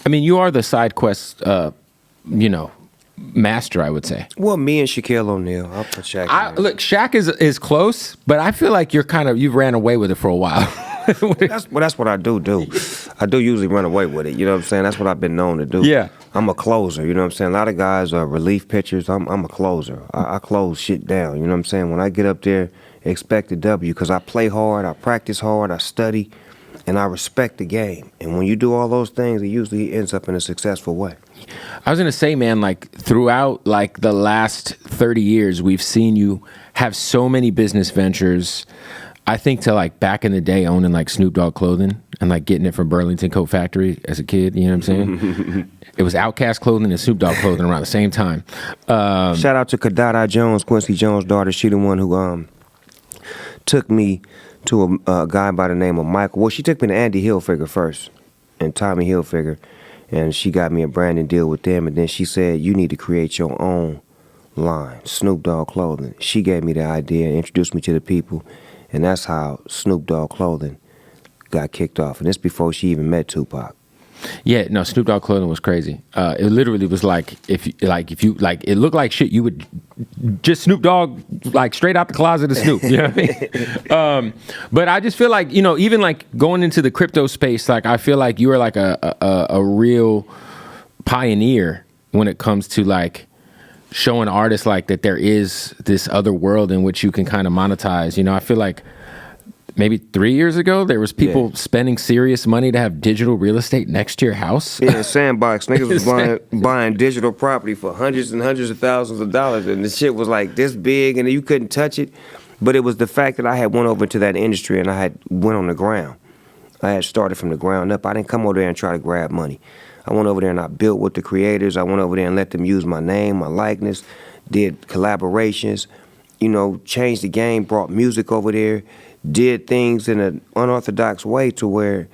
I mean, you are the side quest, master, I would say. Well, me and Shaquille O'Neal. I'll put Shaq in there. Look, Shaq is close, but I feel like you've ran away with it for a while. That's what I do. I do usually run away with it. You know what I'm saying? That's what I've been known to do. Yeah. I'm a closer. You know what I'm saying? A lot of guys are relief pitchers. I'm a closer. I close shit down. You know what I'm saying? When I get up there, expect a W because I play hard, I practice hard, I study, and I respect the game. And when you do all those things, it usually ends up in a successful way. I was gonna say, man, like throughout like the last 30 years, we've seen you have so many business ventures. I think to like back in the day owning like Snoop Dogg clothing and like getting it from Burlington Coat Factory as a kid, you know what I'm saying? It was Outkast clothing and Snoop Dogg clothing around the same time. Shout out to Kadada Jones, Quincy Jones' daughter. She the one who took me to a guy by the name of Michael. Well, she took me to Andy Hilfiger first and Tommy Hilfiger, and she got me a branding deal with them. And then she said, you need to create your own line, Snoop Dogg Clothing. She gave me the idea, introduced me to the people, and that's how Snoop Dogg Clothing got kicked off. And this before she even met Tupac. Yeah, no, Snoop Dogg clothing was crazy. It literally was like if you it looked like shit. You would just Snoop Dogg like straight out the closet of Snoop. You know what I mean? But I just feel like even like going into the crypto space, like I feel like you are like a real pioneer when it comes to like showing artists like that there is this other world in which you can kind of monetize. I feel like maybe 3 years ago, there was people spending serious money to have digital real estate next to your house. Yeah, Sandbox. Niggas was buying digital property for hundreds and hundreds of thousands of dollars, and the shit was like this big, and you couldn't touch it. But it was the fact that I had went over to that industry, and I had went on the ground. I had started from the ground up. I didn't come over there and try to grab money. I went over there and I built with the creators. I went over there and let them use my name, my likeness, did collaborations, changed the game, brought music over there, did things in an unorthodox way to where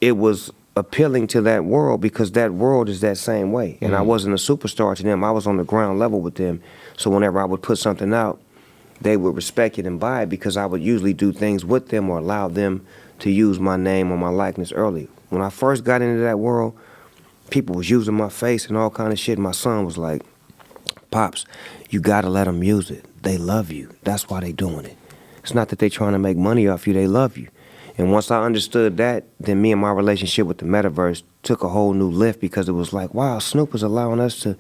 it was appealing to that world because that world is that same way. And I wasn't a superstar to them. I was on the ground level with them. So whenever I would put something out, they would respect it and buy it because I would usually do things with them or allow them to use my name or my likeness early. When I first got into that world, people was using my face and all kind of shit. My son was like, Pops, you gotta let them use it. They love you. That's why they doing it. It's not that they trying to make money off you, they love you. And once I understood that, then me and my relationship with the metaverse took a whole new lift because it was like, wow, Snoop is allowing us to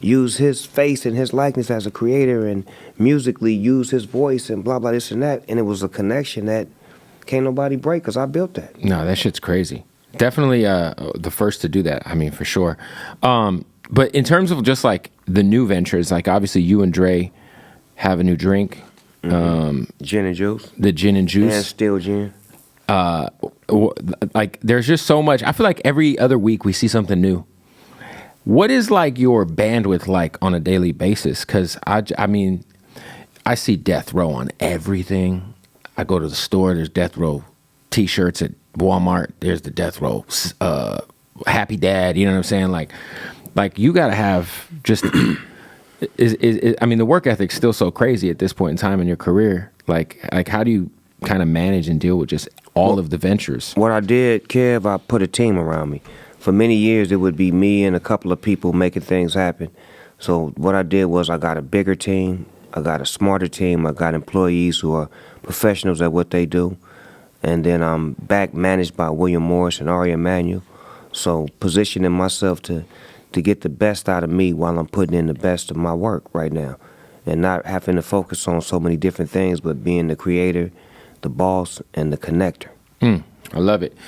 use his face and his likeness as a creator and musically use his voice and blah, blah, this and that. And it was a connection that can't nobody break because I built that. No, that shit's crazy. Definitely the first to do that, I mean, for sure. But in terms of just like the new ventures, like obviously you and Dre have a new drink. Gin and juice. The gin and juice. And still gin. Like there's just so much. I feel like every other week we see something new. What is like your bandwidth like on a daily basis? Because I mean, I see Death Row on everything. I go to the store, there's Death Row t-shirts at Walmart. There's the Death Row Happy Dad. You know what I'm saying? Like you gotta have just. I mean, the work ethic's still so crazy at this point in time in your career. Like how do you kind of manage and deal with just all of the ventures? What I did, Kev, I put a team around me. For many years, it would be me and a couple of people making things happen. So what I did was I got a bigger team, I got a smarter team, I got employees who are professionals at what they do. And then I'm back managed by William Morris and Ari Emanuel. So positioning myself to get the best out of me while I'm putting in the best of my work right now. And not having to focus on so many different things, but being the creator, the boss, and the connector. I love it.